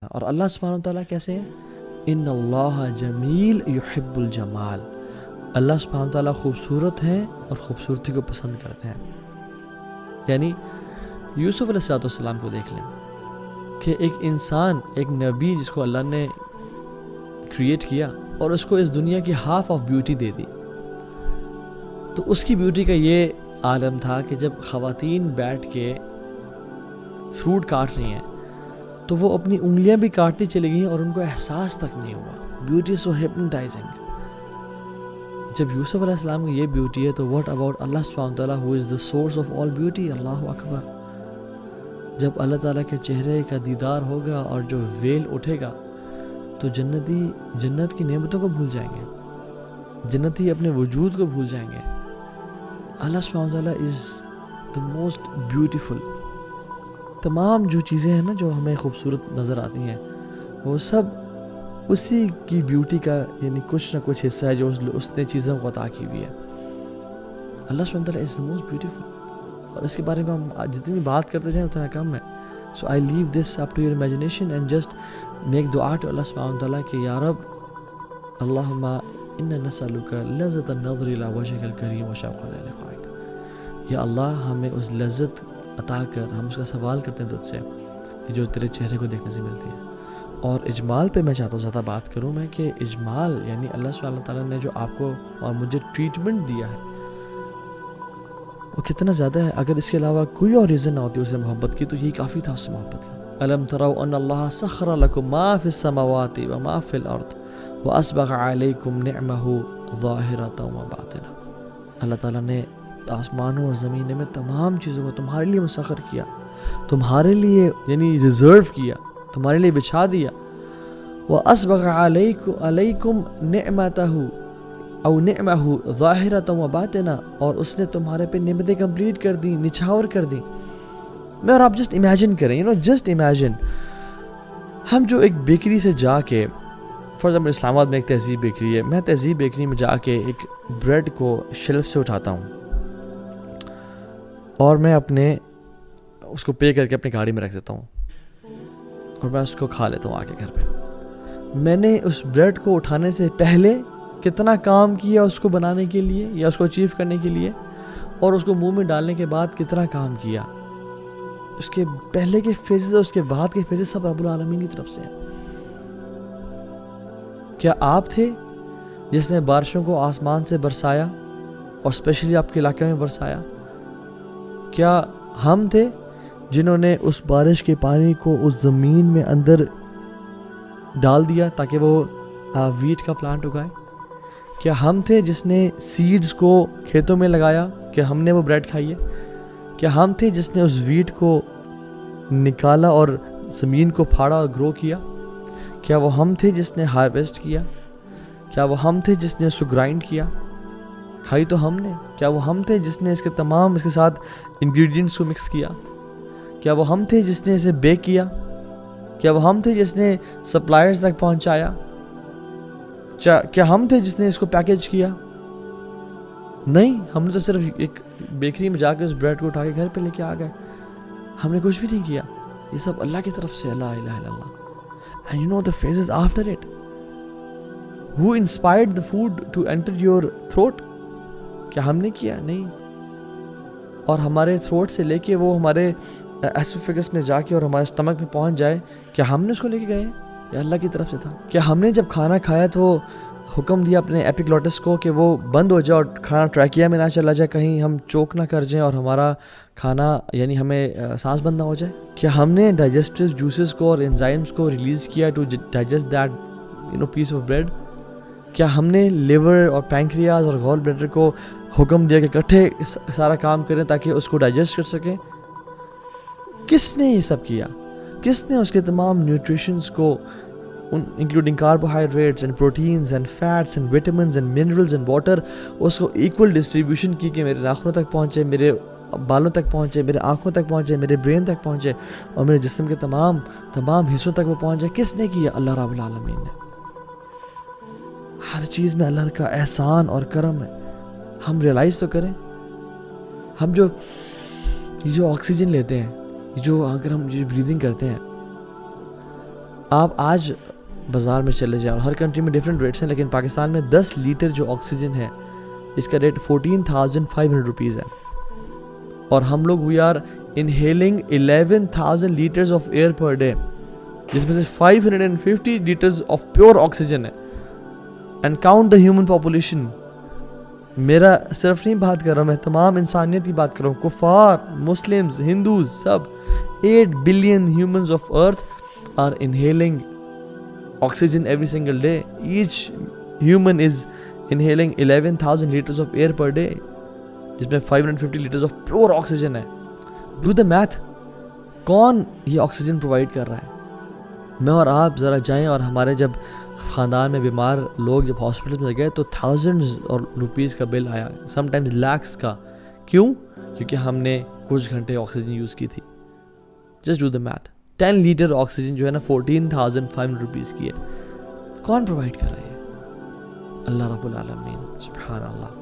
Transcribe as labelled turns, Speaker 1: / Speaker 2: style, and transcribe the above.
Speaker 1: اور اللہ سبحانہ وتعالیٰ کیسے ہیں؟ ان اللہ جمیل یحب الجمال، اللہ سبحانہ وتعالیٰ خوبصورت ہیں اور خوبصورتی کو پسند کرتے ہیں۔ یعنی یوسف علیہ السلام کو دیکھ لیں کہ ایک انسان، ایک نبی جس کو اللہ نے کریٹ کیا اور اس کو اس دنیا کی ہاف آف بیوٹی دے دی، تو اس کی بیوٹی کا یہ عالم تھا کہ جب خواتین بیٹھ کے فروٹ کاٹ رہی ہیں تو وہ اپنی انگلیاں بھی کاٹتی چلی گئیں اور ان کو احساس تک نہیں ہوا۔ بیوٹی سو ہپنوٹائزنگ۔ جب یوسف علیہ السلام کی یہ بیوٹی ہے تو واٹ اباؤٹ اللہ سبحانہ وتعالیٰ who is the source of all beauty؟ اللہ اکبر۔ جب اللہ تعالیٰ کے چہرے کا دیدار ہوگا اور جو ویل اٹھے گا تو جنتی جنت کی نعمتوں کو بھول جائیں گے، جنتی اپنے وجود کو بھول جائیں گے۔ اللہ سبحانہ وتعالیٰ از the most beautiful۔ تمام جو چیزیں ہیں نا جو ہمیں خوبصورت نظر آتی ہیں وہ سب اسی کی بیوٹی کا یعنی کچھ نہ کچھ حصہ ہے جو اس نے چیزوں کو عطا کی ہوئی ہے۔ اللہ سبحانہ وتعالیٰ از the most beautiful، اور اس کے بارے میں ہم جتنی بھی بات کرتے جائیں اتنا کم ہے۔ So I leave this up to your imagination and just make dua to Allah subhanahu wa ta'ala کہ یا رب اللہم انا نسألک لذت النظر الى وجهک الکریم وشوق الی لقائک، یا اللہ ہمیں اس لذت عطا کر، ہم اس کا سوال کرتے ہیں تجھ سے کہ جو تیرے چہرے کو دیکھنے سے ملتی ہے۔ اور اجمال پہ میں چاہتا ہوں زیادہ بات کروں میں کہ اجمال یعنی اللہ سبحانہ تعالیٰ نے جو آپ کو اور مجھے ٹریٹمنٹ دیا ہے وہ کتنا زیادہ ہے۔ اگر اس کے علاوہ کوئی اور ریزن نہ ہوتی اسے محبت کی تو یہی کافی تھا اس سے محبت کا۔ الم تروا ان اللہ سخر لکم ما فی السماوات وما فی الارض واسبغ علیکم نعمہ ظاہرۃ وباطنہ، اللہ تعالیٰ نے آسمانوں اور زمینوں میں تمام چیزوں کو تمہارے لیے مسخر کیا، تمہارے لیے یعنی ریزرو کیا، تمہارے لیے بچھا دیا۔ واسبغ علیکم نعمتہ او نعمہ ظاہرۃ وباطنہ، اور اس نے تمہارے پہ نعمتیں کمپلیٹ کر دیں، نچھاور کر دیں۔ میں اور آپ جسٹ امیجن کریں، جسٹ امیجن ہم جو ایک بیکری سے جا کے، فار ایگزامپل اسلام آباد میں ایک تہذیب بیکری ہے، میں تہذیب بیکری میں جا کے ایک بریڈ کو شیلف سے اٹھاتا ہوں اور میں اس کو پے کر کے اپنی گاڑی میں رکھ دیتا ہوں اور میں اس کو کھا لیتا ہوں آ کے گھر پہ۔ میں نے اس بریڈ کو اٹھانے سے پہلے کتنا کام کیا اس کو بنانے کے لیے یا اس کو اچیو کرنے کے لیے، اور اس کو منہ میں ڈالنے کے بعد کتنا کام کیا، اس کے پہلے کے فیزز اور اس کے بعد کے فیزز سب رب العالمین کی طرف سے ہیں۔ کیا آپ تھے جس نے بارشوں کو آسمان سے برسایا اور اسپیشلی آپ کے علاقے میں برسایا؟ کیا ہم تھے جنہوں نے اس بارش کے پانی کو اس زمین میں اندر ڈال دیا تاکہ وہ ویٹ کا پلانٹ اگائے؟ کیا ہم تھے جس نے سیڈز کو کھیتوں میں لگایا کہ ہم نے وہ بریڈ کھائی ہے؟ کیا ہم تھے جس نے اس ویٹ کو نکالا اور زمین کو پھاڑا اور گرو کیا؟ کیا وہ ہم تھے جس نے ہارویسٹ کیا؟ کیا وہ ہم تھے جس نے اس کو گرائنڈ کیا؟ کھائی تو ہم نے۔ کیا وہ ہم تھے جس نے اس کے ساتھ انگریڈینٹس کو مکس کیا؟ کیا وہ ہم تھے جس نے اسے بیک کیا؟ کیا وہ ہم تھے جس نے سپلائرز تک پہنچایا؟ کیا ہم تھے جس نے اس کو پیکیج کیا؟ نہیں، ہم نے تو صرف ایک بیکری میں جا کے اس بریڈ کو اٹھا کے گھر پہ لے کے آ گئے، ہم نے کچھ بھی نہیں کیا۔ یہ سب اللہ کی طرف سے، لا الہ الا اللہ۔ And you know the phases after it. Who inspired the food to enter your throat؟ کیا ہم نے کیا؟ نہیں۔ اور ہمارے تھروٹ سے لے کے وہ ہمارے ایسوفیگس میں جا کے اور ہمارے اسٹمک میں پہنچ جائے، کیا ہم نے اس کو لے کے گئے ہیں؟ یا اللہ کی طرف سے تھا؟ کیا ہم نے جب کھانا کھایا تو حکم دیا اپنے ایپیگلوٹس کو کہ وہ بند ہو جائے اور کھانا ٹریکیا میں نہ چلا جائے، کہیں ہم چوک نہ کر جائیں اور ہمارا کھانا یعنی ہمیں سانس بند نہ ہو جائے؟ کیا ہم نے ڈائجسٹو جوسز کو اور انزائمز کو ریلیز کیا to digest that piece of bread? کیا ہم نے لیور اور پینکریاز اور گال بلیڈر کو حکم دیا کہ اکٹھے سارا کام کریں تاکہ اس کو ڈائجسٹ کر سکیں؟ کس نے یہ سب کیا؟ کس نے اس کے تمام نیوٹریشنز کو including carbohydrates and proteins and fats and vitamins and minerals and water اس کو ایکول ڈسٹریبیوشن کی کہ میرے ناخنوں تک پہنچے، میرے بالوں تک پہنچے، میرے آنکھوں تک پہنچے، میرے برین تک پہنچے اور میرے جسم کے تمام حصوں تک وہ پہنچ جائے؟ کس نے کیا؟ اللہ رب العالمین نے۔ ہر چیز میں اللہ کا احسان اور کرم ہے، ہم ریئلائز تو کریں۔ ہم جو آکسیجن لیتے ہیں، جو اگر ہم بریدنگ کرتے ہیں، آپ آج بازار میں چلے جائیں، اور ہر کنٹری میں ڈفرینٹ ریٹس ہیں، لیکن پاکستان میں 10 لیٹر جو آکسیجن ہے اس کا ریٹ 14,500 روپیز ہے، اور ہم لوگ we are inhaling 11,000 litres of air per day, جس میں سے 550 لیٹرز آف پیور آکسیجن ہے. And count the human population. میرا صرف نہیں بات کر رہا ہوں، میں تمام انسانیت کی بات کر رہا ہوں، کفار، مسلمز، ہندوز، سب 8 billion humans of earth are inhaling oxygen every single day. Each human is inhaling 11,000 liters of air per day, جس میں 550 liters of pure oxygen ہے. Do the math. کون یہ آکسیجن پرووائڈ کر رہا ہے؟ میں اور آپ ذرا جائیں، اور ہمارے جب خاندان میں بیمار لوگ جب ہاسپٹل میں گئے تو تھاؤزنڈز اور روپیز کا بل آیا، سم ٹائمز لیکس کا. کیوں؟ کیونکہ ہم نے کچھ گھنٹے آکسیجن یوز کی تھی. Just do the math. 10 litre oxygen جو ہے نا 14,500 روپیز کی ہے. کون پرووائڈ کر رہا ہے؟ اللہ رب العالمین. سبحان اللہ.